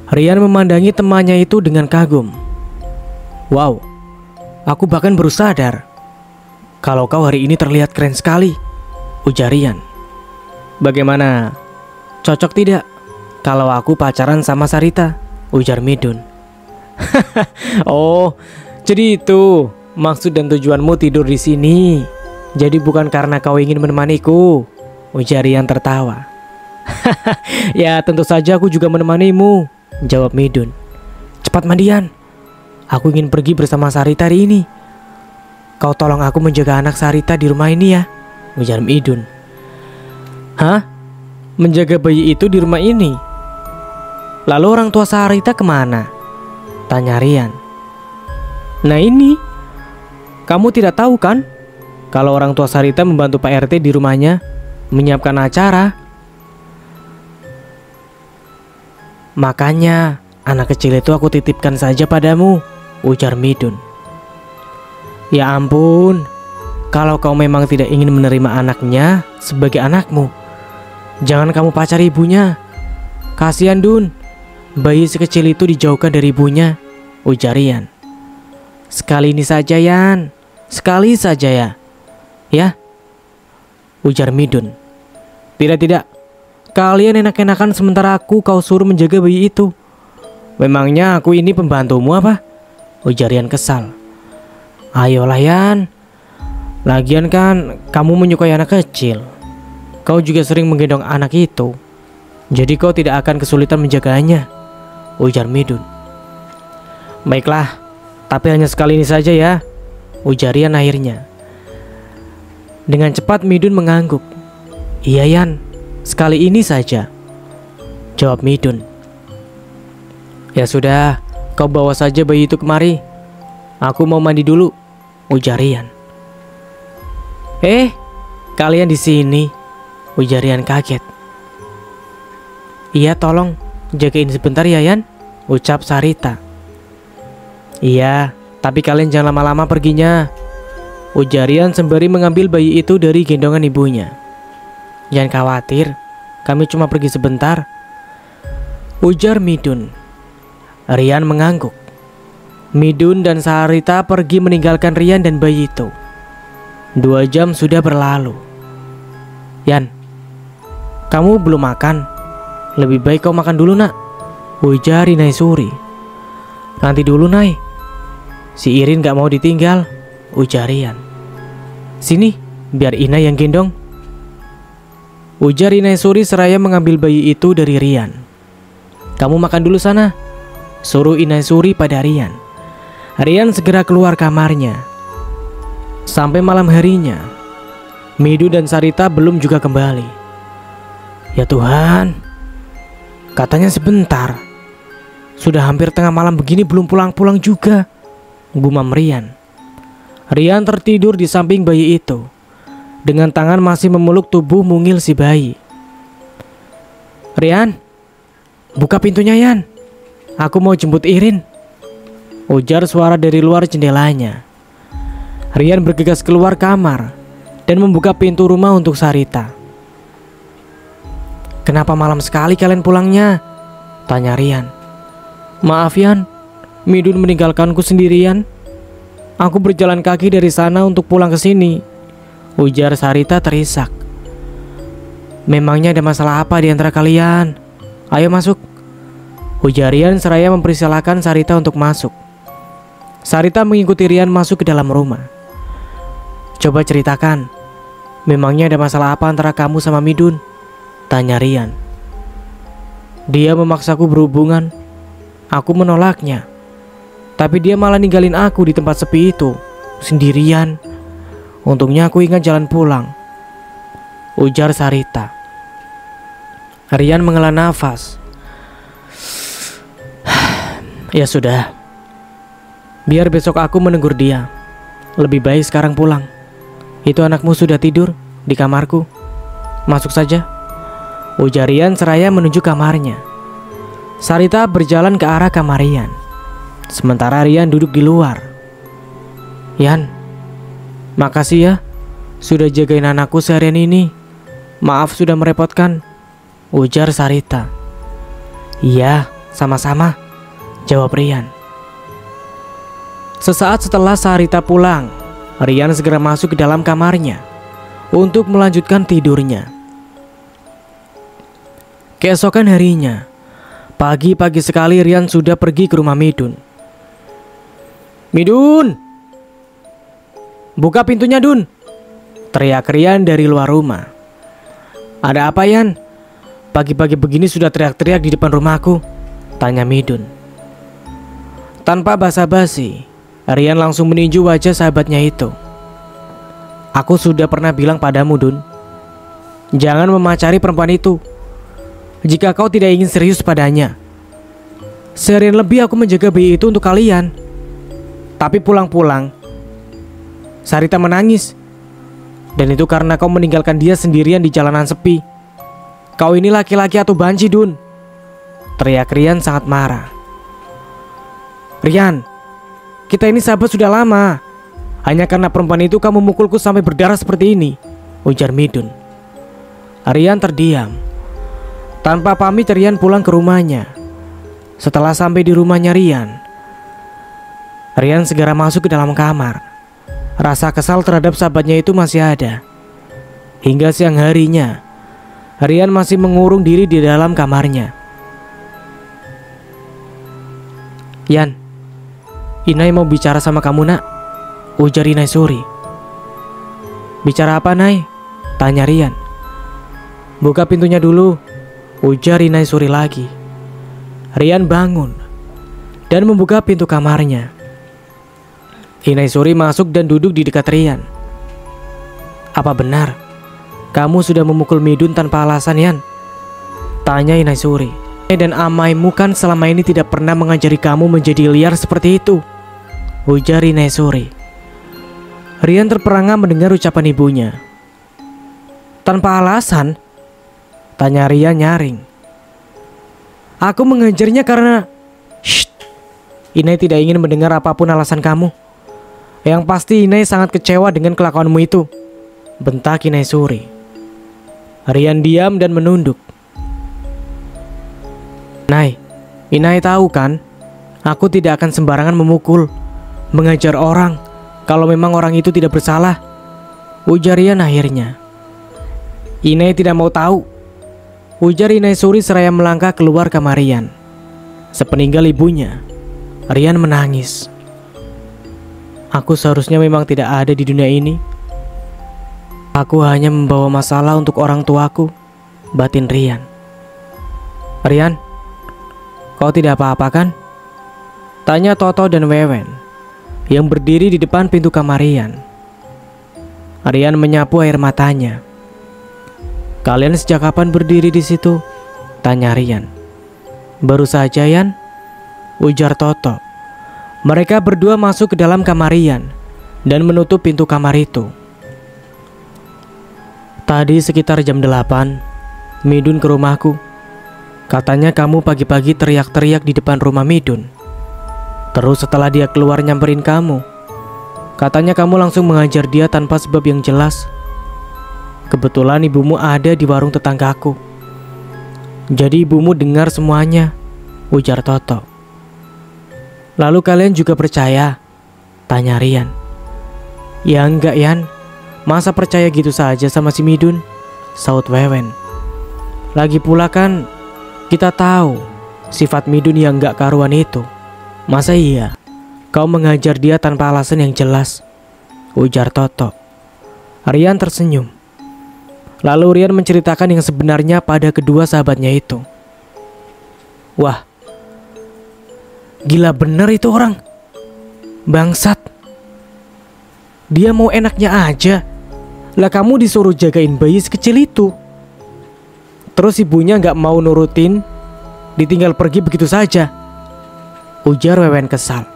Rian memandangi temannya itu dengan kagum. Wow, aku bahkan baru sadar kalau kau hari ini terlihat keren sekali, ujar Rian. Bagaimana? Cocok tidak kalau aku pacaran sama Sarita? Ujar Midun. Oh, jadi itu maksud dan tujuanmu tidur di sini. Jadi bukan karena kau ingin menemaniku, ujar Rian tertawa. Ya tentu saja aku juga menemanimu, jawab Midun. Cepat mandian, aku ingin pergi bersama Sarita hari ini. Kau tolong aku menjaga anak Sarita di rumah ini ya, ujar Midun. Hah? Menjaga bayi itu di rumah ini? Lalu orang tua Sarita kemana? Tanya Rian. Nah ini, kamu tidak tahu kan kalau orang tua Sarita membantu Pak RT di rumahnya menyiapkan acara. Makanya anak kecil itu aku titipkan saja padamu, ujar Midun. Ya ampun, kalau kau memang tidak ingin menerima anaknya sebagai anakmu, jangan kamu pacari ibunya. Kasihan Dun, bayi sekecil itu dijauhkan dari ibunya, ujar Rian. Sekali ini saja Yan, sekali saja ya. Ya, ujar Midun. Tidak, kalian enak-enakan sementara kau suruh menjaga bayi itu. Memangnya aku ini pembantumu apa? Ujar Rian kesal. Ayolah Yan, lagian kan kamu menyukai anak kecil. Kau juga sering menggendong anak itu, jadi kau tidak akan kesulitan menjaganya, ujar Midun. Baiklah, tapi hanya sekali ini saja ya, ujar Rian akhirnya. Dengan cepat Midun mengangguk. Iya Yan, sekali ini saja, jawab Midun. Ya sudah, kau bawa saja bayi itu kemari. Aku mau mandi dulu, ujar Rian. Kalian di sini, ujar Rian kaget. Iya tolong jagain sebentar ya Yan, ucap Sarita. Iya, tapi kalian jangan lama-lama perginya, ujar Rian sembari mengambil bayi itu dari gendongan ibunya. Jangan khawatir, kami cuma pergi sebentar, ujar Midun. Rian mengangguk. Midun dan Sarita pergi meninggalkan Rian dan bayi itu. 2 jam sudah berlalu. Yan, kamu belum makan. Lebih baik kau makan dulu nak, ujar Inai Suri. Nanti dulu Nai, Si Irin gak mau ditinggal, ujar Rian. Sini, biar Inai yang gendong, ujar Inai Suri seraya mengambil bayi itu dari Rian. Kamu makan dulu sana, suruh Inai Suri pada Rian. Rian segera keluar kamarnya. Sampai malam harinya, Midun dan Sarita belum juga kembali. Ya Tuhan, katanya sebentar. Sudah hampir tengah malam begini belum pulang-pulang juga, gumam Rian. Rian tertidur di samping bayi itu, dengan tangan masih memeluk tubuh mungil si bayi. Rian, buka pintunya Yan, aku mau jemput Irin, ujar suara dari luar jendelanya. Rian bergegas keluar kamar dan membuka pintu rumah untuk Sarita. Kenapa malam sekali kalian pulangnya? Tanya Rian. Maaf Yan, Midun meninggalkanku sendirian. Aku berjalan kaki dari sana untuk pulang ke sini, ujar Sarita terisak. Memangnya ada masalah apa di antara kalian? Ayo masuk, ujar Rian seraya mempersilahkan Sarita untuk masuk. Sarita mengikuti Rian masuk ke dalam rumah. Coba ceritakan, memangnya ada masalah apa antara kamu sama Midun? Tanya Rian. Dia memaksaku berhubungan. Aku menolaknya, tapi dia malah ninggalin aku di tempat sepi itu, sendirian. Untungnya aku ingat jalan pulang, ujar Sarita. Rian menghela nafas. Ya sudah, biar besok aku menegur dia. Lebih baik sekarang pulang. Itu anakmu sudah tidur di kamarku. Masuk saja, ujar Rian seraya menuju kamarnya. Sarita berjalan ke arah kamar Rian, sementara Rian duduk di luar. Yan, makasih ya sudah jagain anakku seharian ini. Maaf sudah merepotkan, ujar Sarita. Iya, sama-sama, jawab Rian. Sesaat setelah Sarita pulang, Rian segera masuk ke dalam kamarnya untuk melanjutkan tidurnya. Keesokan harinya, pagi-pagi sekali Rian sudah pergi ke rumah Midun. Midun, buka pintunya Dun, teriak Rian dari luar rumah. Ada apa Yan? Pagi-pagi begini sudah teriak-teriak di depan rumahku, tanya Midun. Tanpa basa-basi, Rian langsung meninju wajah sahabatnya itu. Aku sudah pernah bilang padamu Dun, jangan memacari perempuan itu jika kau tidak ingin serius padanya. Seharian lebih aku menjaga bayi itu untuk kalian, tapi pulang-pulang Sarita menangis. Dan itu karena kau meninggalkan dia sendirian di jalanan sepi. Kau ini laki-laki atau banci Dun, teriak Rian sangat marah. Rian, kita ini sahabat sudah lama. Hanya karena perempuan itu kamu memukulku sampai berdarah seperti ini, ujar Midun. Rian terdiam. Tanpa pamit Rian pulang ke rumahnya. Setelah sampai di rumahnya Rian segera masuk ke dalam kamar. Rasa kesal terhadap sahabatnya itu masih ada. Hingga siang harinya, Rian masih mengurung diri di dalam kamarnya. Yan, Inai mau bicara sama kamu nak, ujar Inai Suri. Bicara apa Nai? Tanya Rian. Buka pintunya dulu, ujar Inai Suri lagi. Rian bangun dan membuka pintu kamarnya. Inai Suri masuk dan duduk di dekat Rian. Apa benar kamu sudah memukul Midun tanpa alasan Yan? Tanya Inai Suri. Dan amaimu kan selama ini tidak pernah mengajari kamu menjadi liar seperti itu, ujar Inai Suri. Rian terperangah mendengar ucapan ibunya. Tanpa alasan? Tanya Rian nyaring. Aku mengajarnya karena... Shh. Inai tidak ingin mendengar apapun alasan kamu. Yang pasti Inai sangat kecewa dengan kelakuanmu itu, bentak Inai Suri. Rian diam dan menunduk. Nai, Inai tahu kan, aku tidak akan sembarangan memukul, mengajar orang kalau memang orang itu tidak bersalah, ujar Rian akhirnya. Inai tidak mau tahu, ujar Inai Suri seraya melangkah keluar kamar Rian. Sepeninggal ibunya, Rian menangis. Aku seharusnya memang tidak ada di dunia ini. Aku hanya membawa masalah untuk orang tuaku, batin Rian. Rian, kau tidak apa-apa kan? Tanya Toto dan Wewen yang berdiri di depan pintu kamar Rian. Rian menyapu air matanya. Kalian sejak kapan berdiri di situ? Tanya Rian. Baru saja, Yan, ujar Toto. Mereka berdua masuk ke dalam kamar Rian dan menutup pintu kamar itu. Tadi sekitar jam 8, Midun ke rumahku. Katanya kamu pagi-pagi teriak-teriak di depan rumah Midun. Terus setelah dia keluar nyamperin kamu, katanya kamu langsung mengajar dia tanpa sebab yang jelas. Kebetulan ibumu ada di warung tetanggaku. Jadi ibumu dengar semuanya, ujar Toto. Lalu kalian juga percaya? Tanya Rian. Ya enggak, Yan. Masa percaya gitu saja sama si Midun? Saut Wewen. Lagi pula kan kita tahu sifat Midun yang enggak karuan itu. Masa iya kau mengajar dia tanpa alasan yang jelas? Ujar Toto. Rian tersenyum. Lalu Rian menceritakan yang sebenarnya pada kedua sahabatnya itu. Wah, gila bener itu orang. Bangsat. Dia mau enaknya aja. Lah kamu disuruh jagain bayi sekecil itu. Terus ibunya gak mau nurutin, ditinggal pergi begitu saja. Ujar Wewen kesal.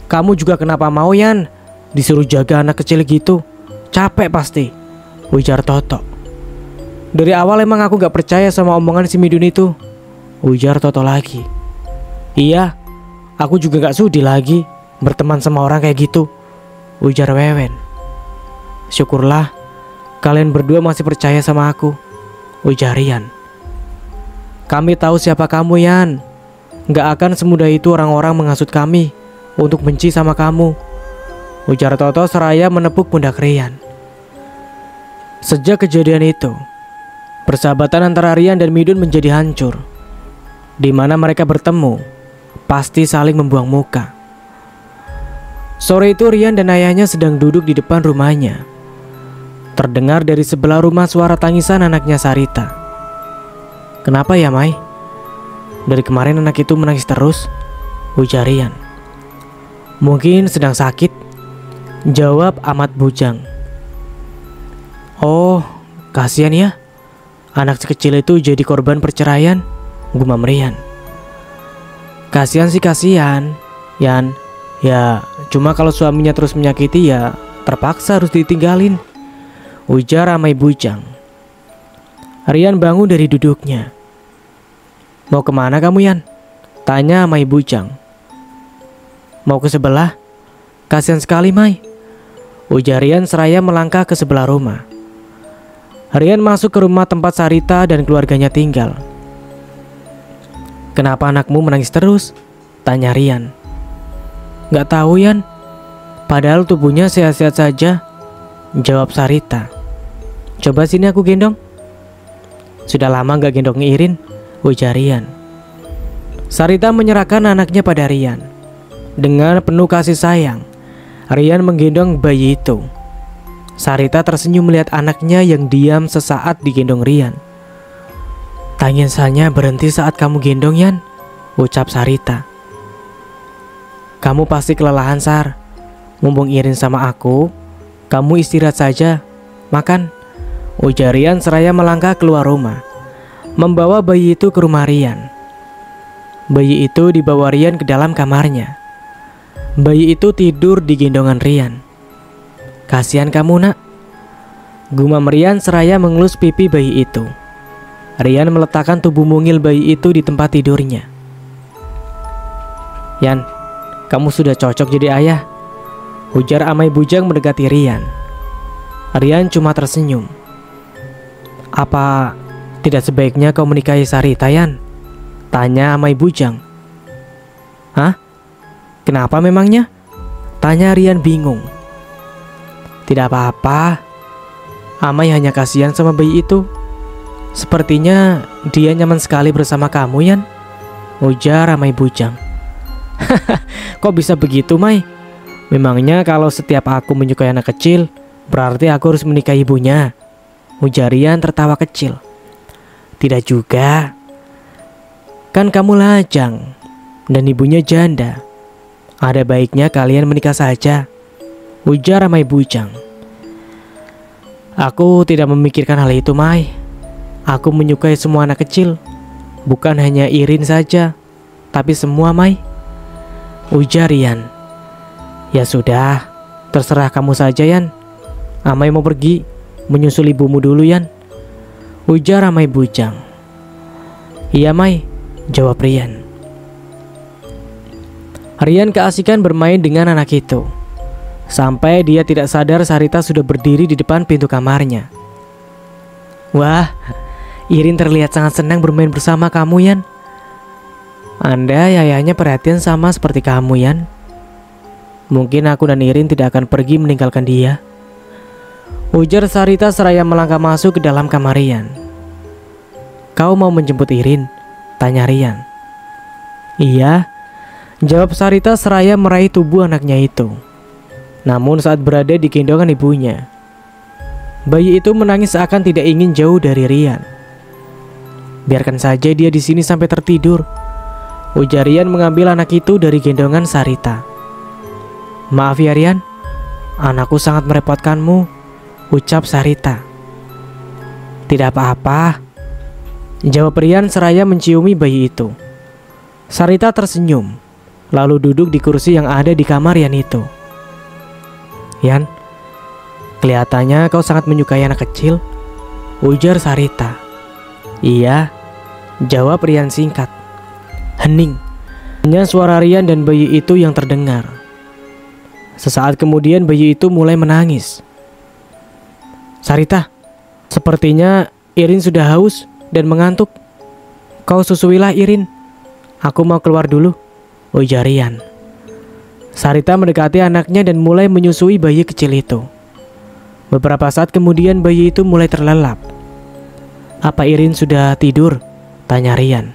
Kamu juga kenapa mau, Yan? Disuruh jaga anak kecil gitu. Capek pasti, ujar Toto. Dari awal emang aku gak percaya sama omongan si Midun itu, ujar Toto lagi. Iya, aku juga gak sudi lagi berteman sama orang kayak gitu, ujar Wewen. Syukurlah kalian berdua masih percaya sama aku, ujar Rian. Kami tahu siapa kamu, Yan. Gak akan semudah itu orang-orang menghasut kami untuk benci sama kamu, ujar Toto seraya menepuk pundak Rian. Sejak kejadian itu, persahabatan antara Rian dan Midun menjadi hancur. Di mana mereka bertemu, pasti saling membuang muka. Sore itu Rian dan ayahnya sedang duduk di depan rumahnya. Terdengar dari sebelah rumah suara tangisan anaknya Sarita. Kenapa ya, Mai? Dari kemarin anak itu menangis terus, ujar Rian. Mungkin sedang sakit, jawab Ahmad Bujang. Oh, kasihan ya. Anak sekecil itu jadi korban perceraian, gumam Rian. Kasihan sih kasihan, Yan. Ya, cuma kalau suaminya terus menyakiti ya terpaksa harus ditinggalin, ujar Amai Bujang. Rian bangun dari duduknya. Mau kemana kamu, Yan? Tanya Amai Bujang. Mau ke sebelah. Kasihan sekali, Mai, ujar Rian seraya melangkah ke sebelah rumah. Rian masuk ke rumah tempat Sarita dan keluarganya tinggal. Kenapa anakmu menangis terus? Tanya Rian. Gak tahu, Yan. Padahal tubuhnya sehat-sehat saja, jawab Sarita. Coba sini aku gendong. Sudah lama gak gendong Irin, ujar Rian. Sarita menyerahkan anaknya pada Rian. Dengan penuh kasih sayang, Rian menggendong bayi itu. Sarita tersenyum melihat anaknya yang diam sesaat digendong Rian. Tangisannya berhenti saat kamu gendong, Yan, ucap Sarita. Kamu pasti kelelahan, Sar. Mumpung Irin sama aku, kamu istirahat saja, makan, ujar Rian seraya melangkah keluar rumah, membawa bayi itu ke rumah Rian. Bayi itu dibawa Rian ke dalam kamarnya. Bayi itu tidur di gendongan Rian. Kasihan kamu, nak, gumam Rian seraya mengelus pipi bayi itu. Rian meletakkan tubuh mungil bayi itu di tempat tidurnya. Yan, kamu sudah cocok jadi ayah, ujar Amai Bujang mendekati Rian. Rian cuma tersenyum. Apa tidak sebaiknya kau menikahi Sarita, Yan? Tanya Amai Bujang. Hah? Kenapa memangnya? Tanya Rian bingung. Tidak apa-apa. Amai hanya kasihan sama bayi itu. Sepertinya dia nyaman sekali bersama kamu, Yan, ujar Amai Bujang. Kok bisa begitu, Mai? Memangnya kalau setiap aku menyukai anak kecil, berarti aku harus menikahi ibunya? Ujar Rian tertawa kecil. Tidak juga. Kan kamu lajang dan ibunya janda. Ada baiknya kalian menikah saja, ujar Mai Bujang. Aku tidak memikirkan hal itu, Mai. Aku menyukai semua anak kecil, bukan hanya Irin saja, tapi semua, Mai, ujar Rian. Ya sudah, terserah kamu saja, Yan. Amai mau pergi menyusul ibumu dulu, Yan, ujar Mai Bujang. Iya, Mai, jawab Rian. Rian keasikan bermain dengan anak itu, sampai dia tidak sadar Sarita sudah berdiri di depan pintu kamarnya. Wah, Irin terlihat sangat senang bermain bersama kamu, Yan. Anda ayahnya perhatian sama seperti kamu, Yan. Mungkin aku dan Irin tidak akan pergi meninggalkan dia, ujar Sarita seraya melangkah masuk ke dalam kamar Rian. Kau mau menjemput Irin? Tanya Rian. Iya, jawab Sarita seraya meraih tubuh anaknya itu. Namun saat berada di gendongan ibunya, bayi itu menangis seakan tidak ingin jauh dari Rian. Biarkan saja dia di sini sampai tertidur, ujar Rian mengambil anak itu dari gendongan Sarita. Maaf ya Rian, anakku sangat merepotkanmu, ucap Sarita. Tidak apa-apa, jawab Rian seraya menciumi bayi itu. Sarita tersenyum, lalu duduk di kursi yang ada di kamar Rian itu. Yan, kelihatannya kau sangat menyukai anak kecil, ujar Sarita. Iya, jawab Rian singkat. Hening, hanya suara Rian dan bayi itu yang terdengar. Sesaat kemudian bayi itu mulai menangis. Sarita, sepertinya Irin sudah haus dan mengantuk. Kau susuilah Irin, aku mau keluar dulu, ujar Rian. Sarita mendekati anaknya dan mulai menyusui bayi kecil itu. Beberapa saat kemudian bayi itu mulai terlelap. Apa Irin sudah tidur? Tanya Rian.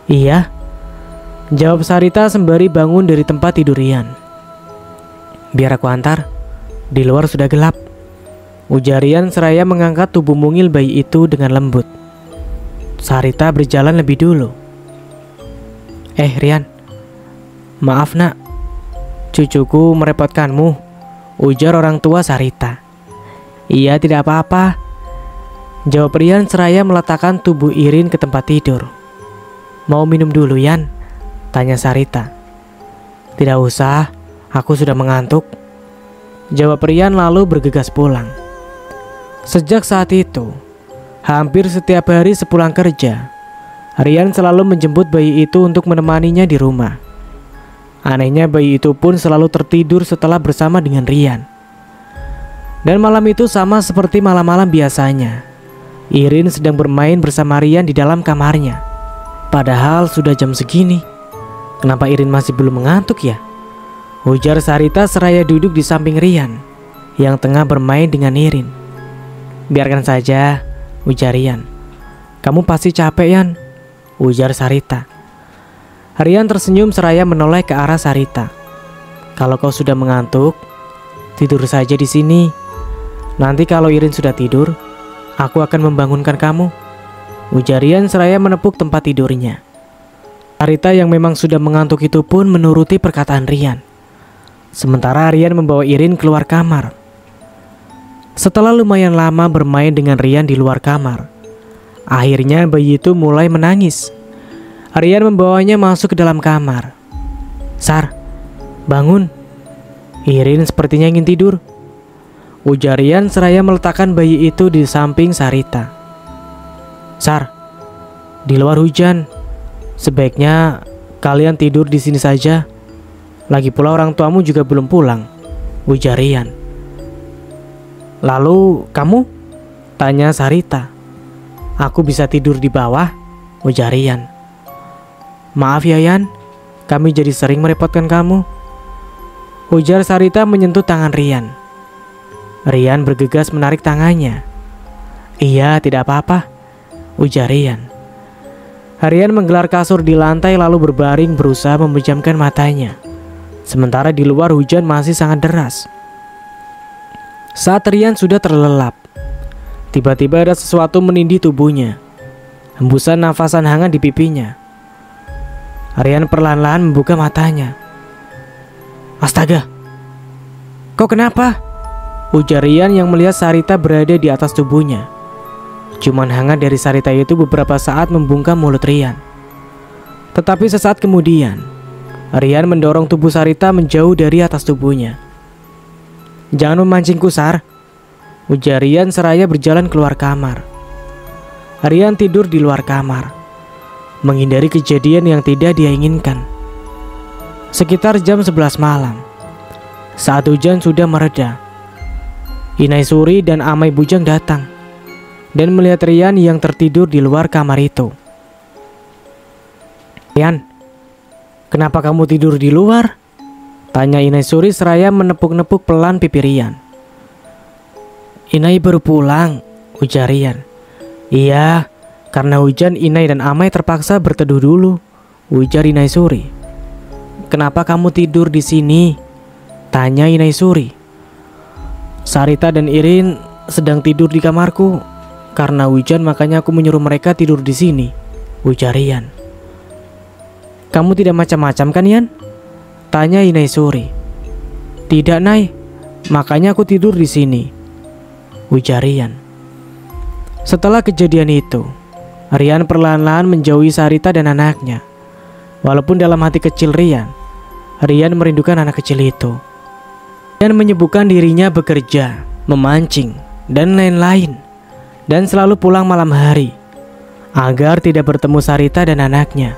Iya, jawab Sarita sembari bangun dari tempat tidur Rian. Biar aku antar, di luar sudah gelap, ujar Rian seraya mengangkat tubuh mungil bayi itu dengan lembut. Sarita berjalan lebih dulu. Rian, maaf nak, cucuku merepotkanmu, ujar orang tua Sarita. Iya, tidak apa-apa, jawab Rian seraya meletakkan tubuh Irin ke tempat tidur. Mau minum dulu, Yan? Tanya Sarita. Tidak usah, aku sudah mengantuk, jawab Rian lalu bergegas pulang. Sejak saat itu, hampir setiap hari sepulang kerja, Rian selalu menjemput bayi itu untuk menemaninya di rumah. Anehnya bayi itu pun selalu tertidur setelah bersama dengan Rian. Dan malam itu sama seperti malam-malam biasanya, Irin sedang bermain bersama Rian di dalam kamarnya. Padahal sudah jam segini, kenapa Irin masih belum mengantuk ya? Ujar Sarita seraya duduk di samping Rian yang tengah bermain dengan Irin. Biarkan saja, ujar Rian. Kamu pasti capek, Yan, ujar Sarita. Rian tersenyum seraya menoleh ke arah Sarita. Kalau kau sudah mengantuk, tidur saja di sini. Nanti kalau Irin sudah tidur, aku akan membangunkan kamu, ujar Rian seraya menepuk tempat tidurnya. Sarita yang memang sudah mengantuk itu pun menuruti perkataan Rian. Sementara Rian membawa Irin keluar kamar. Setelah lumayan lama bermain dengan Rian di luar kamar, akhirnya bayi itu mulai menangis. Rian membawanya masuk ke dalam kamar. Sar, bangun, Irin sepertinya ingin tidur, ujar Rian seraya meletakkan bayi itu di samping Sarita. Sar, di luar hujan, sebaiknya kalian tidur di sini saja. Lagi pula orang tuamu juga belum pulang, ujar Rian. Lalu kamu? Tanya Sarita. Aku bisa tidur di bawah, ujar Rian. Maaf ya Yan, kami jadi sering merepotkan kamu, ujar Sarita menyentuh tangan Rian. Rian bergegas menarik tangannya. Iya, tidak apa-apa, ujar Rian. Rian menggelar kasur di lantai lalu berbaring berusaha memejamkan matanya. Sementara di luar hujan masih sangat deras. Saat Rian sudah terlelap, tiba-tiba ada sesuatu menindih tubuhnya. Hembusan nafasan hangat di pipinya. Rian perlahan-lahan membuka matanya. Astaga, kau kenapa? Ujar Rian yang melihat Sarita berada di atas tubuhnya. Cuman hangat dari Sarita itu beberapa saat membungkam mulut Rian. Tetapi sesaat kemudian, Rian mendorong tubuh Sarita menjauh dari atas tubuhnya. Jangan memancingku, Sar, ujar Rian seraya berjalan keluar kamar. Rian tidur di luar kamar, menghindari kejadian yang tidak dia inginkan. Sekitar jam 11 malam, saat hujan sudah mereda, Inai Suri dan Amai Bujang datang dan melihat Rian yang tertidur di luar kamar itu. Rian, kenapa kamu tidur di luar? Tanya Inai Suri seraya menepuk-nepuk pelan pipi Rian. Inai baru pulang, ujar Rian. Iya, karena hujan Inai dan Amai terpaksa berteduh dulu, ujar Inai Suri. Kenapa kamu tidur di sini? Tanya Inai Suri. Sarita dan Irin sedang tidur di kamarku. Karena hujan makanya aku menyuruh mereka tidur di sini, ujar Rian. Kamu tidak macam-macam kan, Yan? Tanya Inai Suri. Tidak, Nai. Makanya aku tidur di sini, ujar Rian. Setelah kejadian itu, Rian perlahan-lahan menjauhi Sarita dan anaknya. Walaupun dalam hati kecil Rian merindukan anak kecil itu. Rian menyibukkan dirinya bekerja, memancing, dan lain-lain, dan selalu pulang malam hari agar tidak bertemu Sarita dan anaknya.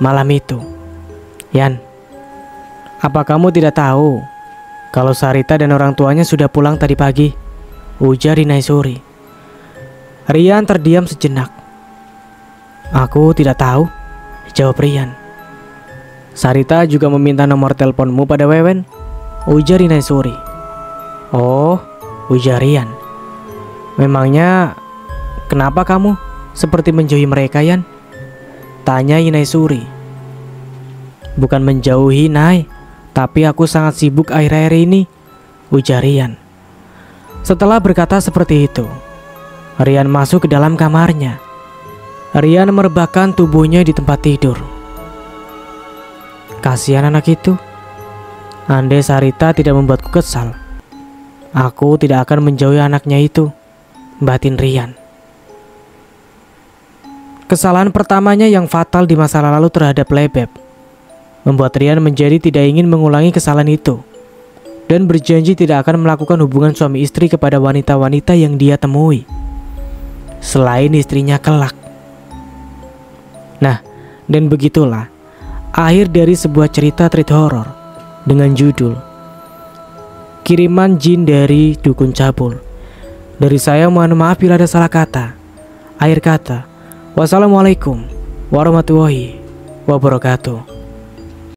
Malam itu, Yan, apa kamu tidak tahu kalau Sarita dan orang tuanya sudah pulang tadi pagi? Ujar Inai Suri. Rian terdiam sejenak. Aku tidak tahu, jawab Rian. Sarita juga meminta nomor teleponmu pada Wewen, ujar Inai Suri. Oh, ujar Rian. Memangnya kenapa kamu seperti menjauhi mereka, Yan? Tanya Inai Suri. Bukan menjauhi, Nai, tapi aku sangat sibuk akhir-akhir ini, ujar Rian. Setelah berkata seperti itu, Rian masuk ke dalam kamarnya. Rian merebahkan tubuhnya di tempat tidur. Kasihan anak itu. Andai Sarita tidak membuatku kesal, aku tidak akan menjauhi anaknya itu, batin Rian. Kesalahan pertamanya yang fatal di masa lalu terhadap Lebeb membuat Rian menjadi tidak ingin mengulangi kesalahan itu dan berjanji tidak akan melakukan hubungan suami istri kepada wanita-wanita yang dia temui selain istrinya kelak. Nah, dan begitulah akhir dari sebuah cerita treat horror dengan judul Kiriman Jin dari Dukun Cabul. Dari saya mohon maaf bila ada salah kata. Akhir kata, wassalamualaikum warahmatullahi wabarakatuh.